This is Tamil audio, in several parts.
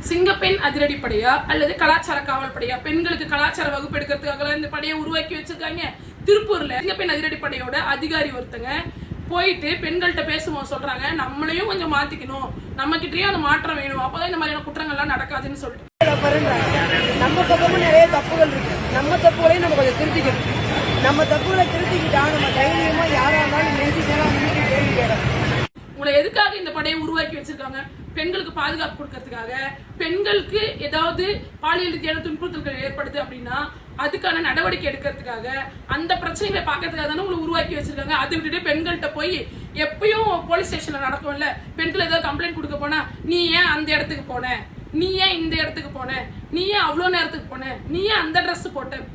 சிங்கப்பெண் அதிரடிப்படையா அல்லது கலாச்சார காவல் படையா? பெண்களுக்கு கலாச்சார வகுப்பு எடுக்கிறதுக்காக இந்த படையை உருவாக்கி வச்சிருக்காங்க. திருப்பூர்ல சிங்கப்பெண் அதிரடிப்படையோட அதிகாரி ஒருத்தங்க போயிட்டு பெண்கள்கிட்ட பேசும்போது சொல்றாங்க, நம்மளையும் கொஞ்சம் மாத்திக்கணும், நம்ம கிட்டயும் அந்த மாற்றம் வேணும், அப்பதான் இந்த மாதிரியான குற்றங்கள்லாம் நடக்காதுன்னு சொல்லிட்டு. நம்ம பக்கமும் நிறைய தப்புகள் இருக்கு. நம்ம தப்புகளையும் நம்ம கொஞ்சம் திருத்திக்கணும். நம்ம தப்புகளை திருத்திக்கிட்டா நம்ம தைரியமா யாரா இருந்தாலும் கேள்வி கேட்கணும். உங்களை எதுக்காக இந்த படையை உருவாக்கி வச்சிருக்காங்க? பெண்களுக்கு பாதுகாப்பு கொடுக்கறதுக்காக. பெண்களுக்கு ஏதாவது பாலியல் ரீதியான துன்புறுத்தல்கள் ஏற்படுது அப்படின்னா அதுக்கான நடவடிக்கை எடுக்கிறதுக்காக, அந்த பிரச்சனைகளை பார்க்கறதுக்காக தானே உங்களை உருவாக்கி வச்சிருக்காங்க. அதை விட்டுட்டு பெண்கள்கிட்ட போய் எப்பயும் போலீஸ் ஸ்டேஷன்ல நடக்கும்ல, பெண்கள் ஏதாவது கம்ப்ளைண்ட் கொடுக்க போனா, நீ ஏன் அந்த இடத்துக்கு போன, நீ ஏன் இந்த இடத்துக்கு போன, நீ ஏன் அவ்வளோ நேரத்துக்கு போன, நீ ஏன் அந்த ட்ரெஸ்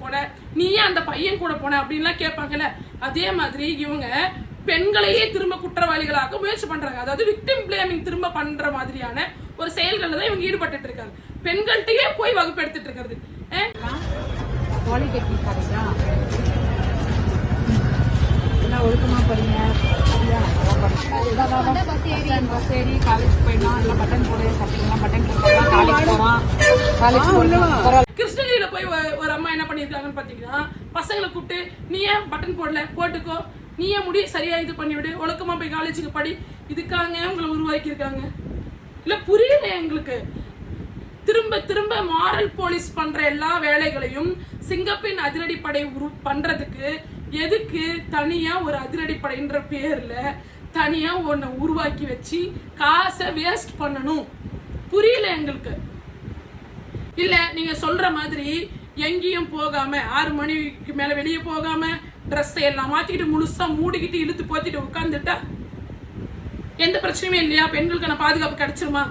போன, நீ ஏன் அந்த பையன் கூட போன அப்படின்லாம் கேட்பாங்கல்ல. அதே மாதிரி இவங்க பெண்களையே திரும்ப குற்றவாளிகளாக முயற்சி பண்றாங்க. அதாவது விக்டிம் பிளேமிங் திரும்ப பண்ற மாதிரியான ஒரு செயல்கள் தான் இவங்க ஈடுபட்டு இருக்காங்க. பெண்கள்கிட்டயே போய் வகுப்பு எடுத்துட்டு இருக்கிறது. ஒழுக்கமா படிங்க, பஸ் ஏறி காலேஜ் போயிடலாம், இல்லை பட்டன் போட சாப்பிடலாம், பட்டன் போடலாம், காலேஜ் போகலாம். கிருஷ்ணகிரியில போய் ஒரு அம்மா என்ன பண்ணிருக்காங்கன்னு பாத்தீங்கன்னா, பசங்களை கூப்பிட்டு நீ ஏன் பட்டன் போடல, போட்டுக்கோ, நீ ஏன் முடி சரியா இது பண்ணிவிடு, ஒழுக்கமா போய் காலேஜுக்கு படி. இதுக்காக உங்களை உருவாக்கி இருக்காங்க. இல்ல புரியல எங்களுக்கு. திரும்ப திரும்ப மாரல் போலீஸ் பண்ற எல்லா வேலைகளையும் சிங்கப்பெண் அதிரடிப்படை பண்றதுக்கு எதுக்கு தனியா ஒரு அதிரடிப்படைன்ற பேர்ல தனியா ஒன்ன உருவாக்கி வச்சு காசை வேஸ்ட் பண்ணணும்? புரியல எங்களுக்கு. இல்ல நீங்க சொல்ற மாதிரி எங்கேயும் போகாம 6 மணிக்கு மேல வெளியே போகாம ட்ரெஸ் எல்லாம் மாத்திக்கிட்டு முழுசா மூடிக்கிட்டு இழுத்து போத்திட்டு உட்கார்ந்துட்டா எந்த பிரச்சனையுமே இல்லையா? பெண்களுக்கான பாதுகாப்பு கிடைச்சிருமா?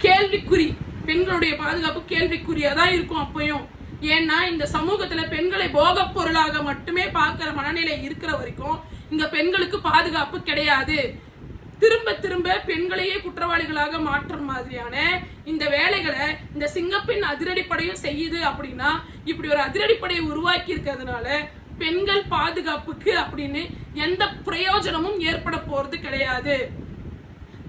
கேள்விக்குறி. பெண்களுடைய பாதுகாப்பு கேள்விக்குறியா தான் இருக்கும் அப்பயும். ஏன்னா இந்த சமூகத்துல பெண்களை போக பொருளாக மட்டுமே பார்க்கிற மனநிலை இருக்கிற வரைக்கும் இங்க பெண்களுக்கு பாதுகாப்பு கிடையாது. திரும்ப திரும்ப பெண்களையே குற்றவாளிகளாக மாற்றும் மாதிரியான இந்த வேலைகளை இந்த சிங்கப்பெண் அதிரடிப்படையும் செய்யுது. அப்படின்னா இப்படி ஒரு அதிரடிப்படையை உருவாக்கி இருக்கிறதுனால பெண்கள் பாதுகாப்புக்கு அப்படின்னு எந்த பிரயோஜனமும் ஏற்பட போறது கிடையாது.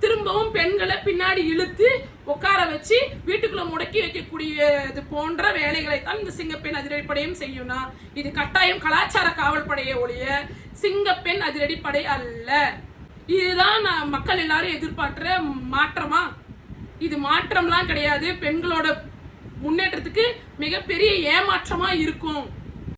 திரும்பவும் பெண்களை பின்னாடி இழுத்து உட்கார வச்சு வீட்டுக்குள்ள முடக்கி வைக்கக்கூடியது போன்ற வேலைகளை தான் இந்த சிங்கப்பெண் அதிரடிப்படையும் செய்யும்னா இது கட்டாயம் கலாச்சார காவல் படையை ஒழிய சிங்கப்பெண் அதிரடிப்படை அல்ல. இதுதான் மக்கள் எல்லாரும் எதிர்பார்க்கிற மாற்றமா? இது மாற்றம்லாம் கிடையாது. பெண்களோட முன்னேற்றத்துக்கு மிகப்பெரிய ஏமாற்றமா இருக்கும்.